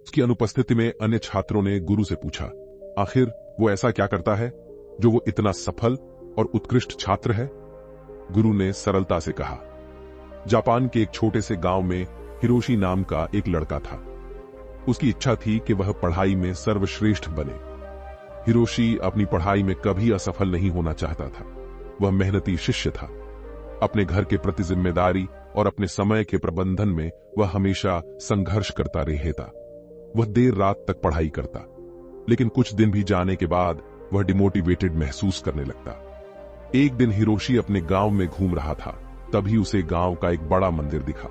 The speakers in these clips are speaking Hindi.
उसकी अनुपस्थिति में अन्य छात्रों ने गुरु से पूछा, आखिर वो ऐसा क्या करता है जो वो इतना सफल और उत्कृष्ट छात्र है? गुरु ने सरलता से कहा, जापान के एक छोटे से गांव में हिरोशी नाम का एक लड़का था। उसकी इच्छा थी कि वह पढ़ाई में सर्वश्रेष्ठ बने। हिरोशी अपनी पढ़ाई में कभी असफल नहीं होना चाहता था। वह मेहनती शिष्य था। अपने घर के प्रति जिम्मेदारी और अपने समय के प्रबंधन में वह हमेशा संघर्ष करता रहता। वह देर रात तक पढ़ाई करता, लेकिन कुछ दिन भी जाने के बाद वह डिमोटिवेटेड महसूस करने लगता। एक दिन हिरोशी अपने गांव में घूम रहा था, तभी उसे गांव का एक बड़ा मंदिर दिखा।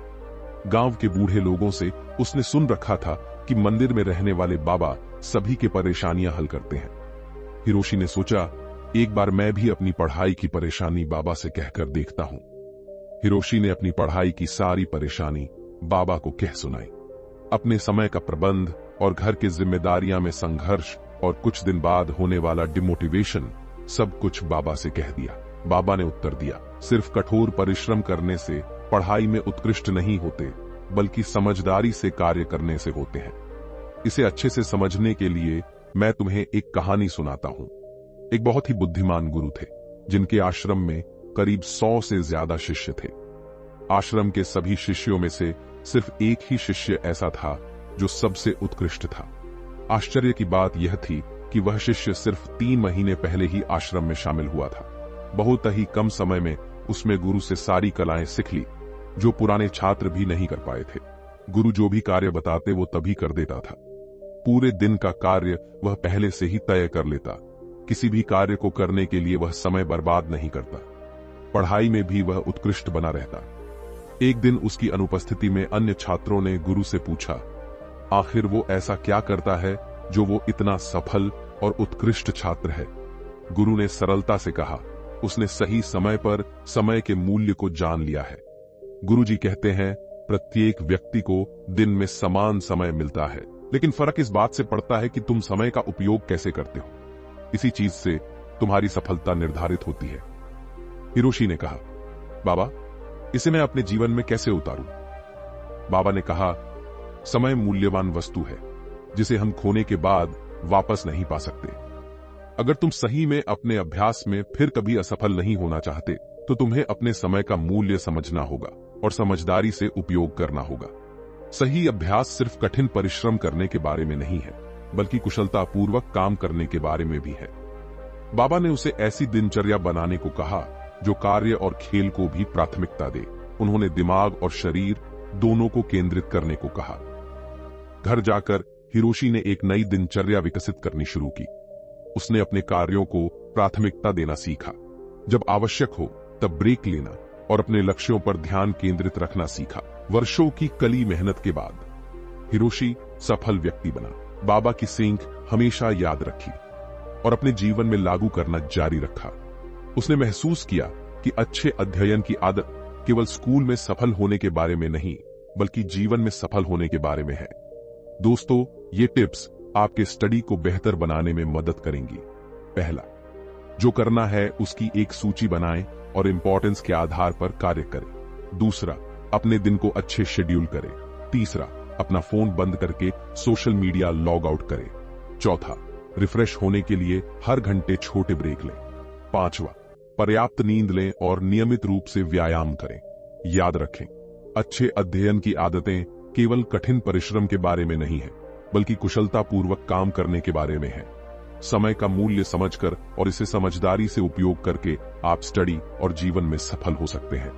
गांव के बूढ़े लोगों से उसने सुन रखा था कि मंदिर में रहने वाले बाबा सभी की परेशानियां हल करते हैं। हिरोशी ने सोचा, एक बार मैं भी अपनी पढ़ाई की परेशानी बाबा से कहकर देखता हूं। हिरोशी ने अपनी पढ़ाई की सारी परेशानी बाबा को कह सुनाई। अपने समय का प्रबंध और घर की जिम्मेदारियां में संघर्ष और कुछ दिन बाद होने वाला डिमोटिवेशन सब कुछ बाबा से कह दिया। बाबा ने उत्तर दिया, सिर्फ कठोर परिश्रम करने से पढ़ाई में उत्कृष्ट नहीं होते, बल्कि समझदारी से कार्य करने से होते हैं। इसे अच्छे से समझने के लिए मैं तुम्हें एक कहानी सुनाता हूं। एक बहुत ही बुद्धिमान गुरु थे, जिनके आश्रम में करीब 100 से ज्यादा शिष्य थे। आश्रम के सभी शिष्यों में से सिर्फ एक ही शिष्य ऐसा था जो सबसे उत्कृष्ट था। आश्चर्य की बात यह थी कि वह शिष्य सिर्फ 3 महीने पहले ही आश्रम में शामिल हुआ था। बहुत ही कम समय में उसमें गुरु से सारी कलाएं सीख ली, जो पुराने छात्र भी नहीं कर पाए थे। गुरु जो भी कार्य बताते वो तभी कर देता था। पूरे दिन का कार्य वह पहले से ही तय कर लेता। किसी भी कार्य को करने के लिए वह समय बर्बाद नहीं करता। पढ़ाई में भी वह उत्कृष्ट बना रहता। एक दिन उसकी अनुपस्थिति में अन्य छात्रों ने गुरु से पूछा, आखिर वो ऐसा क्या करता है जो वो इतना सफल और उत्कृष्ट छात्र है? गुरु ने सरलता से कहा, उसने सही समय पर समय के मूल्य को जान लिया है। गुरुजी कहते हैं, प्रत्येक व्यक्ति को दिन में समान समय मिलता है, लेकिन फर्क इस बात से पड़ता है कि तुम समय का उपयोग कैसे करते हो। इसी चीज से तुम्हारी सफलता निर्धारित होती है। हिरोशी ने कहा, बाबा, इसे मैं अपने जीवन में कैसे उतारूं? बाबा ने कहा, समय मूल्यवान वस्तु है जिसे हम खोने के बाद वापस नहीं पा सकते। अगर तुम सही में अपने अभ्यास में फिर कभी असफल नहीं होना चाहते, तो तुम्हें अपने समय का मूल्य समझना होगा और समझदारी से उपयोग करना होगा। सही अभ्यास सिर्फ कठिन परिश्रम करने के बारे में नहीं है, बल्कि कुशलतापूर्वक काम करने के बारे में भी है। बाबा ने उसे ऐसी दिनचर्या बनाने को कहा जो कार्य और खेल को भी प्राथमिकता दे। उन्होंने दिमाग और शरीर दोनों को केंद्रित करने को कहा। घर जाकर हिरोशी ने एक नई दिनचर्या विकसित करनी शुरू की। उसने अपने कार्यों को प्राथमिकता देना सीखा, जब आवश्यक हो तब ब्रेक लेना और अपने लक्ष्यों पर ध्यान केंद्रित रखना सीखा। वर्षों की कड़ी मेहनत के बाद हिरोशी सफल व्यक्ति बना। बाबा की सीख हमेशा याद रखी और अपने जीवन में लागू करना जारी रखा। उसने महसूस किया कि अच्छे अध्ययन की आदत केवल स्कूल में सफल होने के बारे में नहीं, बल्कि जीवन में सफल होने के बारे में है। दोस्तों, ये टिप्स आपके स्टडी को बेहतर बनाने में मदद करेंगी। पहला, जो करना है उसकी एक सूची बनाएं और इंपॉर्टेंस के आधार पर कार्य करें। दूसरा, अपने दिन को अच्छे शेड्यूल करें। तीसरा, अपना फोन बंद करके सोशल मीडिया लॉग आउट करें। चौथा, रिफ्रेश होने के लिए हर घंटे छोटे ब्रेक लें। पांचवा, पर्याप्त नींद लें और नियमित रूप से व्यायाम करें। याद रखें, अच्छे अध्ययन की आदतें केवल कठिन परिश्रम के बारे में नहीं है, बल्कि कुशलतापूर्वक काम करने के बारे में है। समय का मूल्य समझकर और इसे समझदारी से उपयोग करके आप स्टडी और जीवन में सफल हो सकते हैं।